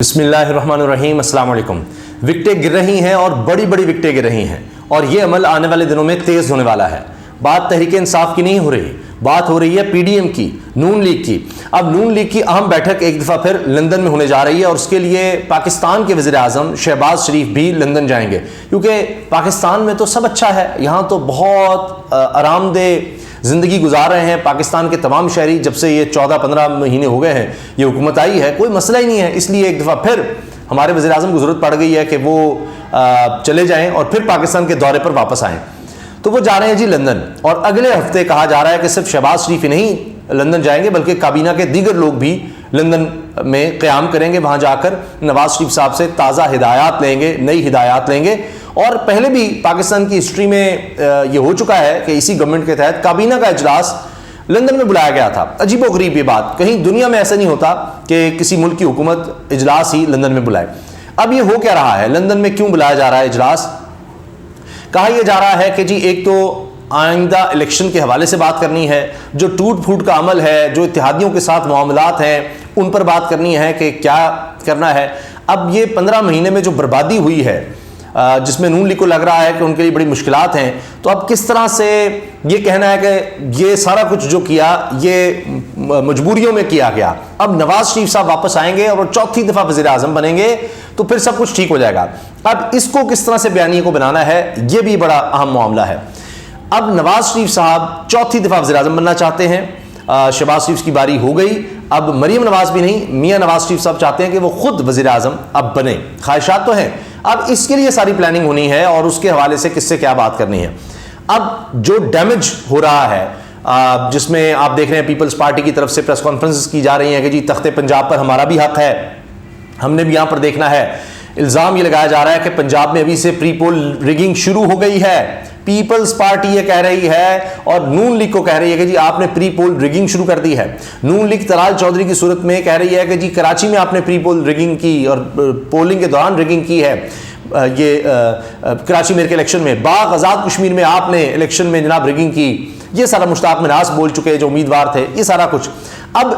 بسم اللہ الرحمن الرحیم۔ السلام علیکم۔ وکٹیں گر رہی ہیں اور بڑی بڑی وکٹیں گر رہی ہیں، اور یہ عمل آنے والے دنوں میں تیز ہونے والا ہے۔ بات تحریک انصاف کی نہیں ہو رہی، بات ہو رہی ہے پی ڈی ایم کی، نون لیگ کی۔ اب نون لیگ کی اہم بیٹھک ایک دفعہ پھر لندن میں ہونے جا رہی ہے، اور اس کے لیے پاکستان کے وزیر اعظم شہباز شریف بھی لندن جائیں گے، کیونکہ پاکستان میں تو سب اچھا ہے، یہاں تو بہت آرام دہ زندگی گزار رہے ہیں پاکستان کے تمام شہری۔ جب سے یہ 14-15 مہینے ہو گئے ہیں یہ حکومت آئی ہے، کوئی مسئلہ ہی نہیں ہے۔ اس لیے ایک دفعہ پھر ہمارے وزیر اعظم کو ضرورت پڑ گئی ہے کہ وہ چلے جائیں اور پھر پاکستان کے دورے پر واپس آئیں، تو وہ جا رہے ہیں جی لندن۔ اور اگلے ہفتے کہا جا رہا ہے کہ صرف شہباز شریف ہی نہیں لندن جائیں گے، بلکہ کابینہ کے دیگر لوگ بھی لندن میں قیام کریں گے، وہاں جا کر نواز شریف صاحب سے تازہ ہدایات لیں گے، نئی ہدایات لیں گے۔ اور پہلے بھی پاکستان کی ہسٹری میں یہ ہو چکا ہے کہ اسی گورنمنٹ کے تحت کابینہ کا اجلاس لندن میں بلایا گیا تھا۔ عجیب و غریب یہ بات، کہیں دنیا میں ایسا نہیں ہوتا کہ کسی ملک کی حکومت اجلاس ہی لندن میں بلائے۔ اب یہ ہو کیا رہا ہے، لندن میں کیوں بلایا جا رہا ہے اجلاس؟ کہا یہ جا رہا ہے کہ جی ایک تو آئندہ الیکشن کے حوالے سے بات کرنی ہے، جو ٹوٹ پھوٹ کا عمل ہے، جو اتحادیوں کے ساتھ معاملات ہیں، ان پر بات کرنی ہے کہ کیا کرنا ہے۔ اب یہ 15 مہینے میں جو بربادی ہوئی ہے، جس میں نون لیگ کو لگ رہا ہے کہ ان کے لیے بڑی مشکلات ہیں، تو اب کس طرح سے یہ کہنا ہے کہ یہ سارا کچھ جو کیا یہ مجبوریوں میں کیا گیا۔ اب نواز شریف صاحب واپس آئیں گے اور وہ چوتھی دفعہ وزیر اعظم بنیں گے تو پھر سب کچھ ٹھیک ہو جائے گا۔ اب اس کو کس طرح سے بیانیے کو بنانا ہے، یہ بھی بڑا اہم معاملہ ہے۔ اب نواز شریف صاحب چوتھی دفعہ وزیر اعظم بننا چاہتے ہیں، شہباز شریف کی باری ہو گئی، اب مریم نواز بھی نہیں، میاں نواز شریف صاحب چاہتے ہیں کہ وہ خود وزیر اعظم اب بنے۔ خواہشات تو ہیں، اب اس کے لیے ساری پلاننگ ہونی ہے اور اس کے حوالے سے کس سے کیا بات کرنی ہے۔ اب جو ڈیمیج ہو رہا ہے، جس میں آپ دیکھ رہے ہیں پیپلز پارٹی کی طرف سے پریس کانفرنس کی جا رہی ہیں کہ جی تخت پنجاب پر ہمارا بھی حق ہے، ہم نے بھی یہاں پر دیکھنا ہے۔ الزام یہ لگایا جا رہا ہے کہ پنجاب میں ابھی سے پری پول ریگنگ شروع ہو گئی ہے۔ پیپلز پارٹی یہ کہہ رہی ہے اور نون لیگ کو کہہ رہی ہے کہ جی آپ نے پری پول ریگنگ شروع کر دی ہے۔ نون لیگ طلال چودھری کی صورت میں کہہ رہی ہے کہ جی کراچی میں آپ نے پری پول ریگنگ کی اور پولنگ کے دوران ریگنگ کی ہے، یہ کراچی میئر کے الیکشن میں۔ باغ آزاد کشمیر میں آپ نے الیکشن میں جناب ریگنگ کی، یہ سارا مشتاق مناس بول چکے جو امیدوار تھے، یہ سارا کچھ۔ اب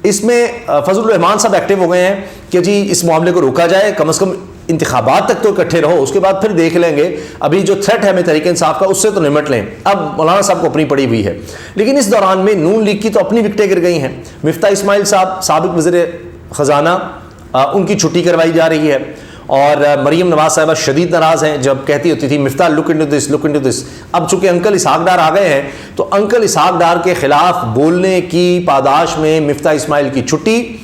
اس میں فضل الرحمان صاحب ایکٹیو ہو گئے ہیں کہ جی اس معاملے کو روکا جائے، کم از کم انتخابات تک تو اکٹھے رہو، اس کے بعد پھر دیکھ لیں گے، ابھی جو تھریٹ ہے ہمیں تحریک انصاف کا اس سے تو نمٹ لیں۔ اب مولانا صاحب کو اپنی پڑی ہوئی ہے، لیکن اس دوران میں نون لیگ کی تو اپنی وکٹیں گر گئی ہیں۔ مفتاح اسماعیل صاحب سابق وزیر خزانہ، ان کی چھٹی کروائی جا رہی ہے، اور مریم نواز صاحبہ شدید ناراض ہیں، جب کہتی ہوتی تھی مفتاح look into this, look into this. اب چونکہ انکل اسحاق ڈار آ گئے ہیں تو انکل اسحاق ڈار کے خلاف بولنے کی پاداش میں مفتاح اسماعیل کی چھٹی،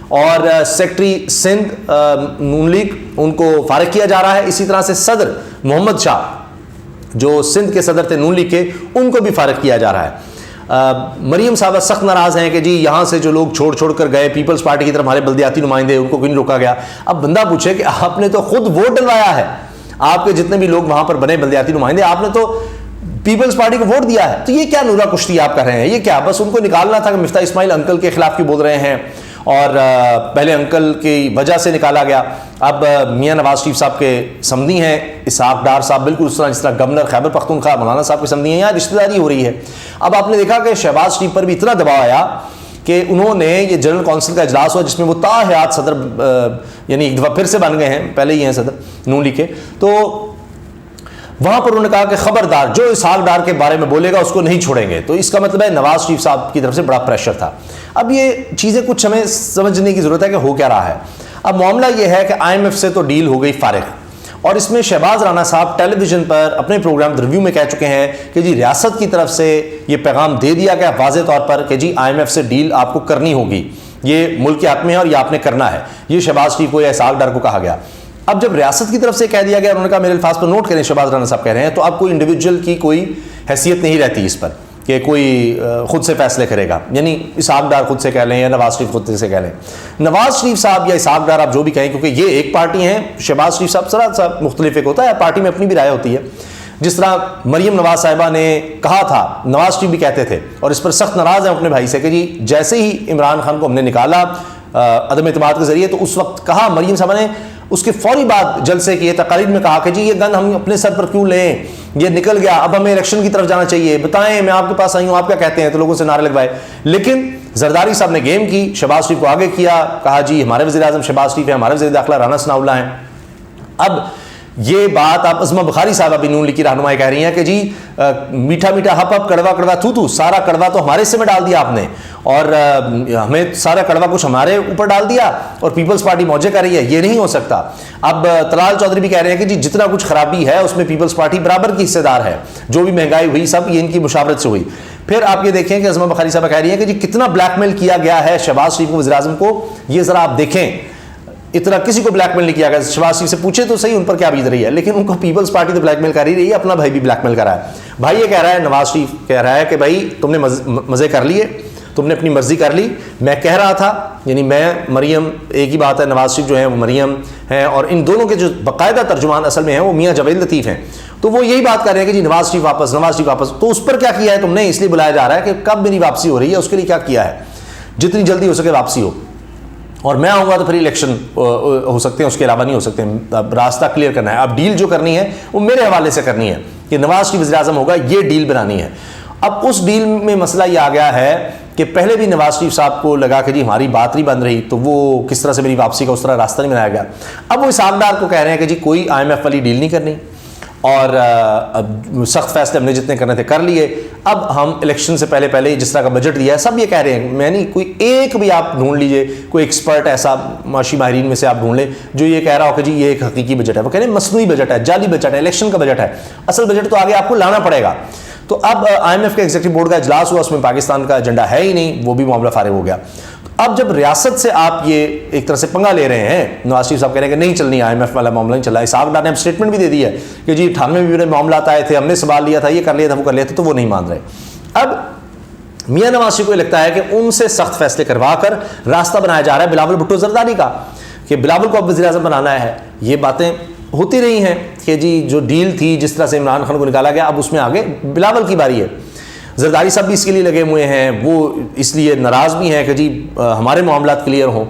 اور سیکٹری سندھ نون لیگ ان کو فارغ کیا جا رہا ہے۔ اسی طرح سے صدر محمد شاہ جو سندھ کے صدر تھے نون لیگ کے، ان کو بھی فارغ کیا جا رہا ہے۔ مریم صاحبہ سخت ناراض ہیں کہ جی یہاں سے جو لوگ چھوڑ کر گئے پیپلز پارٹی کی طرف، ہمارے بلدیاتی نمائندے، ان کو کیوں نہیں روکا گیا۔ اب بندہ پوچھے کہ آپ نے تو خود ووٹ ڈلوایا ہے، آپ کے جتنے بھی لوگ وہاں پر بنے بلدیاتی نمائندے، آپ نے تو پیپلز پارٹی کو ووٹ دیا ہے، تو یہ کیا نورا کشتی آپ کر رہے ہیں؟ یہ کیا بس ان کو نکالنا تھا کہ مفتاح اسماعیل انکل کے خلاف کیوں بول رہے ہیں، اور پہلے انکل کی وجہ سے نکالا گیا۔ اب میاں نواز شریف صاحب کے سمدھی ہیں اسحاق ڈار صاحب، بالکل اس طرح جس طرح گورنر خیبر پختونخوا مولانا صاحب کے سمدھی ہیں، یہاں رشتہ داری ہو رہی ہے۔ اب آپ نے دیکھا کہ شہباز شریف پر بھی اتنا دباؤ آیا کہ انہوں نے یہ جنرل کونسل کا اجلاس ہوا جس میں وہ تاحیات صدر یعنی ایک دفعہ پھر سے بن گئے ہیں، پہلے ہی ہیں صدر نون لیگ کے، تو وہاں پر انہوں نے کہا کہ خبردار جو اسحاق ڈار کے بارے میں بولے گا اس کو نہیں چھوڑیں گے۔ تو اس کا مطلب ہے نواز شریف صاحب کی طرف سے بڑا پریشر تھا۔ اب یہ چیزیں کچھ ہمیں سمجھنے کی ضرورت ہے کہ ہو کیا رہا ہے۔ اب معاملہ یہ ہے کہ آئی ایم ایف سے تو ڈیل ہو گئی فارغ، اور اس میں شہباز رانا صاحب ٹیلی ویژن پر اپنے پروگرام ریویو میں کہہ چکے ہیں کہ جی ریاست کی طرف سے یہ پیغام دے دیا گیا واضح طور پر کہ جی آئی ایم ایف سے ڈیل آپ کو کرنی ہوگی، یہ ملک کے حق میں ہے اور یہ آپ نے کرنا ہے۔ یہ شہباز شریف کو یا اسحاق ڈار کو کہا گیا۔ اب جب ریاست کی طرف سے کہہ دیا گیا، انہوں نے کہا میرے الفاظ پر نوٹ کریں، شہباز رانا صاحب کہہ رہے ہیں، تو اب کوئی انڈیویجول کی کوئی حیثیت نہیں رہتی اس پر کہ کوئی خود سے فیصلے کرے گا، یعنی اسحاق ڈار خود سے کہہ لیں یا نواز شریف خود سے کہہ لیں۔ نواز شریف صاحب یا اسحاق ڈار آپ جو بھی کہیں، کیونکہ یہ ایک پارٹی ہیں، شہباز شریف صاحب ذرا مختلف ایک ہوتا ہے، پارٹی میں اپنی بھی رائے ہوتی ہے۔ جس طرح مریم نواز صاحبہ نے کہا تھا، نواز شریف بھی کہتے تھے، اور اس پر سخت ناراض ہیں اپنے بھائی سے کہ جی جیسے ہی عمران خان کو ہم نے نکالا عدم اعتماد کے ذریعے، تو اس وقت کہا مریم صاحبہ نے اس کے فوری بعد جلسے کی تقاریر میں کہا کہ جی یہ گن ہم اپنے سر پر کیوں لیں، یہ نکل گیا، اب ہمیں الیکشن کی طرف جانا چاہیے، بتائیں میں آپ کے پاس آئی ہوں، آپ کیا کہتے ہیں، تو لوگوں سے نعرے لگوائے۔ لیکن زرداری صاحب نے گیم کی, شہباز شریف کو آگے کیا, کہا جی ہمارے وزیر اعظم شہباز شریف ہے, ہمارے وزیر داخلہ رانا ثناء اللہ ہیں. اب یہ بات آپ عظمہ بخاری صاحب ابھی نون لیگ کی رہنمائی کہہ رہی ہیں کہ جی میٹھا میٹھا ہپ ہپ, کڑوا کڑوا تھو تھو, سارا کڑوا تو ہمارے حصے میں ڈال دیا آپ نے, اور ہمیں سارا کڑوا کچھ ہمارے اوپر ڈال دیا, اور پیپلز پارٹی موجے کر رہی ہے. یہ نہیں ہو سکتا. اب طلال چودھری بھی کہہ رہے ہیں کہ جی جتنا کچھ خرابی ہے اس میں پیپلز پارٹی برابر کی حصے دار ہے, جو بھی مہنگائی ہوئی سب یہ ان کی مشاورت سے ہوئی. پھر آپ یہ دیکھیں کہ عظمہ بخاری صاحب کہہ رہی ہیں کہ جی کتنا بلیک میل کیا گیا ہے شہباز شریف کو, وزیر اعظم کو, یہ ذرا آپ دیکھیں. اتنا کسی کو بلیک میل نہیں کیا گیا. شہباز شریف سے پوچھے تو صحیح ان پر کیا بیت رہی ہے, لیکن ان کو پیپلز پارٹی تو بلیک میل کر ہی رہی ہے, اپنا بھائی بھی بلیک میل کر رہا ہے. بھائی یہ کہہ رہا ہے, نواز شریف کہہ رہا ہے کہ بھائی تم نے مزے کر لیے, تم نے اپنی مرضی کر لی. میں کہہ رہا تھا, یعنی میں مریم, ایک ہی بات ہے, نواز شریف جو ہیں وہ مریم ہیں, اور ان دونوں کے جو باقاعدہ ترجمان اصل میں ہیں وہ میاں جاوید لطیف ہیں. تو وہ یہی بات کر رہے ہیں کہ جی نواز شریف واپس, نواز شریف واپس. تو اس پر کیا کیا ہے تم نے, اس لیے بلایا جا رہا ہے کہ کب میری واپسی ہو رہی ہے, اس کے لیے کیا کیا ہے, جتنی جلدی ہو سکے واپسی ہو, اور میں آؤں گا تو پھر الیکشن ہو سکتے ہیں, اس کے علاوہ نہیں ہو سکتے. اب راستہ کلیئر کرنا ہے. اب ڈیل جو کرنی ہے وہ میرے حوالے سے کرنی ہے کہ نواز شریف وزیر اعظم ہوگا, یہ ڈیل بنانی ہے. اب اس ڈیل میں مسئلہ یہ آ گیا ہے کہ پہلے بھی نواز شریف صاحب کو لگا کہ جی ہماری بات نہیں بن رہی, تو وہ کس طرح سے میری واپسی کا اس طرح راستہ نہیں بنایا گیا. اب وہ اسحاق ڈار کو کہہ رہے ہیں کہ جی کوئی IMF والی ڈیل نہیں کرنی, اور سخت فیصلے ہم نے جتنے کرنے تھے کر لیے. اب ہم الیکشن سے پہلے جس طرح کا بجٹ دیا ہے سب یہ کہہ رہے ہیں, میں نہیں, کوئی ایک بھی آپ ڈھونڈ لیجئے, کوئی ایکسپرٹ ایسا معاشی ماہرین میں سے آپ ڈھونڈ لیں جو یہ کہہ رہا ہو کہ جی یہ ایک حقیقی بجٹ ہے. وہ کہہ رہے ہیں مصنوعی بجٹ ہے, جعلی بجٹ ہے, الیکشن کا بجٹ ہے. اصل بجٹ تو آگے آپ کو لانا پڑے گا. تو اب IMF کے ایگزیکٹو بورڈ کا اجلاس ہوا, اس میں پاکستان کا ایجنڈا ہے ہی نہیں, وہ بھی معاملہ فارغ ہو گیا. اب جب ریاست سے آپ یہ ایک طرح سے پنگا لے رہے ہیں, نواز شریف صاحب کہہ رہے ہیں کہ نہیں چلنی, IMF والا معاملہ نہیں چل رہا ہے. اسحاق ڈار نے اسٹیٹمنٹ بھی دے دی ہے کہ جی 98 میں معاملات آئے تھے, ہم نے سنبھال لیا تھا, یہ کر لیا تھا, وہ کر لیا تھا, تو وہ نہیں مان رہے. اب میاں نواز شریف کو یہ لگتا ہے کہ ان سے سخت فیصلے کروا کر راستہ بنایا جا رہا ہے بلاول بھٹو زرداری کا, کہ بلاول کو اب وزیر اعظم بنانا ہے. یہ باتیں ہوتی رہی ہیں کہ جی جو ڈیل تھی, جس طرح سے عمران خان کو نکالا گیا, اب اس میں آگے بلاول کی باری ہے. زرداری صاحب بھی اس کے لیے لگے ہوئے ہیں, وہ اس لیے ناراض بھی ہیں کہ جی ہمارے معاملات کلیئر ہوں.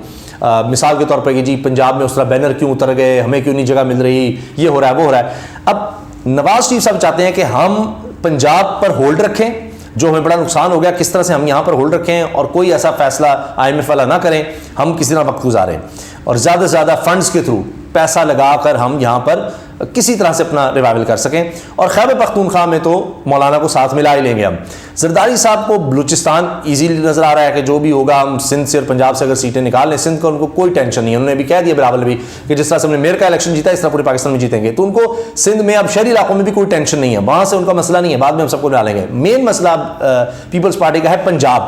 مثال کے طور پہ کہ جی پنجاب میں اس طرح بینر کیوں اتر گئے, ہمیں کیوں نہیں جگہ مل رہی, یہ ہو رہا ہے, وہ ہو رہا ہے. اب نواز شریف صاحب چاہتے ہیں کہ ہم پنجاب پر ہولڈ رکھیں, جو ہمیں بڑا نقصان ہو گیا کس طرح سے ہم یہاں پر ہولڈ رکھیں, اور کوئی ایسا فیصلہ IMF والا نہ کریں, ہم کسی طرح وقت گزاریں, اور زیادہ سے زیادہ فنڈز کے تھرو پیسہ لگا کر ہم یہاں پر کسی طرح سے اپنا ریوائول کر سکیں. اور خیبر پختونخوا میں تو مولانا کو ساتھ ملا ہی لیں گے ہم. زرداری صاحب کو بلوچستان ایزیلی نظر آ رہا ہے کہ جو بھی ہوگا ہم سندھ سے اور پنجاب سے اگر سیٹیں نکال لیں, سندھ کا ان کو کوئی ٹینشن نہیں ہے. انہوں نے بھی کہہ دیا بلاول بھی کہ جس طرح سے ہم نے میئر کا الیکشن جیتا اس طرح پورے پاکستان میں جیتیں گے. تو ان کو سندھ میں اب شہری علاقوں میں بھی کوئی ٹینشن نہیں ہے, وہاں سے ان کا مسئلہ نہیں ہے, بعد میں ہم سب کو ڈالیں گے. مین مسئلہ پیپلز پارٹی کا ہے پنجاب.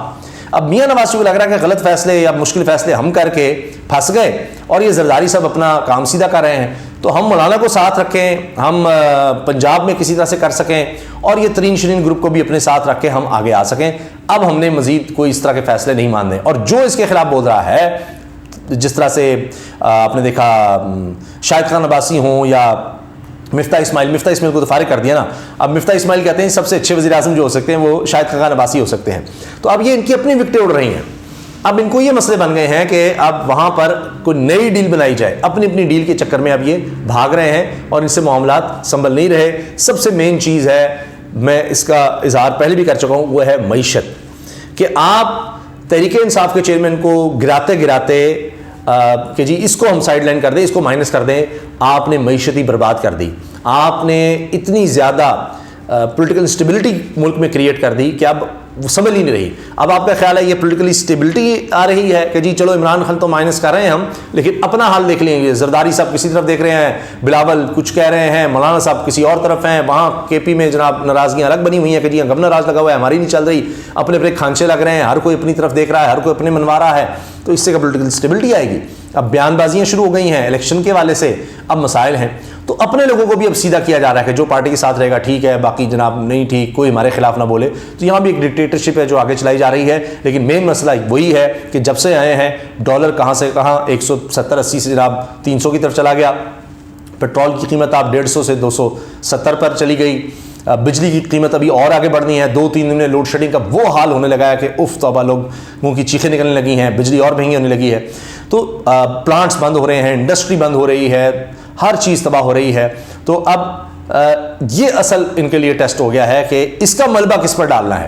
اب میاں نواز شریف کو لگ رہا ہے کہ غلط فیصلے یا مشکل فیصلے ہم کر کے پھنس گئے, اور یہ زرداری صاحب اپنا کام سیدھا کر رہے ہیں, تو ہم مولانا کو ساتھ رکھیں, ہم پنجاب میں کسی طرح سے کر سکیں, اور یہ ترین شرین گروپ کو بھی اپنے ساتھ رکھ کے ہم آگے آ سکیں. اب ہم نے مزید کوئی اس طرح کے فیصلے نہیں ماننے. اور جو اس کے خلاف بول رہا ہے, جس طرح سے آپ نے دیکھا شاہد خان عباسی ہوں یا مفتاح اسماعیل کو تو فارغ کر دیا نا, اب مفتاح اسماعیل کہتے ہیں سب سے اچھے وزیر اعظم جو ہو سکتے ہیں وہ شاہد خان عباسی ہو سکتے ہیں. تو اب یہ ان کی اپنی وکٹیں اڑ رہی ہیں. اب ان کو یہ مسئلے بن گئے ہیں کہ اب وہاں پر کوئی نئی ڈیل بنائی جائے, اپنی ڈیل کے چکر میں اب یہ بھاگ رہے ہیں, اور ان سے معاملات سنبھل نہیں رہے. سب سے مین چیز ہے, میں اس کا اظہار پہلے بھی کر چکا ہوں, وہ ہے معیشت. کہ آپ تحریک انصاف کے چیئرمین کو گراتے کہ جی اس کو ہم سائڈ لائن کر دیں, اس کو مائنس کر دیں, آپ نے معیشتی برباد کر دی. آپ نے اتنی زیادہ پولیٹیکل اسٹیبلٹی ملک میں کریٹ کر دی کہ اب وہ سنبھل ہی نہیں رہی. اب آپ کا خیال ہے یہ پولیٹیکلی اسٹیبلٹی آ رہی ہے کہ جی چلو عمران خان تو مائنس کر رہے ہیں ہم, لیکن اپنا حال دیکھ لیں گے. زرداری صاحب کسی طرف دیکھ رہے ہیں, بلاول کچھ کہہ رہے ہیں, مولانا صاحب کسی اور طرف ہیں, وہاں KP میں جناب ناراضگیاں الگ بنی ہوئی ہیں کہ جی گورنر راج لگا ہوا ہے, ہماری نہیں چل رہی, اپنے کھانچے لگ رہے ہیں, ہر کوئی اپنی طرف دیکھ رہا ہے, ہر کوئی اپنے منوا رہا ہے. تو اس سے کا پولیٹیکل اسٹیبلٹی آئے گی. اب بیان بازیاں شروع ہو گئی ہیں الیکشن کے والے سے, اب مسائل ہیں, تو اپنے لوگوں کو بھی اب سیدھا کیا جا رہا ہے کہ جو پارٹی کے ساتھ رہے گا ٹھیک ہے, باقی جناب نہیں ٹھیک, کوئی ہمارے خلاف نہ بولے. تو یہاں بھی ایک ڈکٹیٹرشپ ہے جو آگے چلائی جا رہی ہے. لیکن مین مسئلہ وہی ہے کہ جب سے آئے ہیں ڈالر کہاں سے کہاں 170-80 سے جناب 300 کی طرف چلا گیا. پیٹرول کی قیمت آپ 150 سے 270 پر چلی گئی. بجلی کی قیمت ابھی اور آگے بڑھنی ہے. 2-3 دن میں لوڈ شیڈنگ کا وہ حال ہونے لگا ہے کہ اف توبہ, لوگوں کی چیخیں نکلنے لگی ہیں, بجلی اور مہنگی ہونے لگی ہے. تو پلانٹس بند ہو رہے ہیں, انڈسٹری بند ہو رہی ہے, ہر چیز تباہ ہو رہی ہے. تو اب یہ اصل ان کے لیے ٹیسٹ ہو گیا ہے کہ اس کا ملبہ کس پر ڈالنا ہے.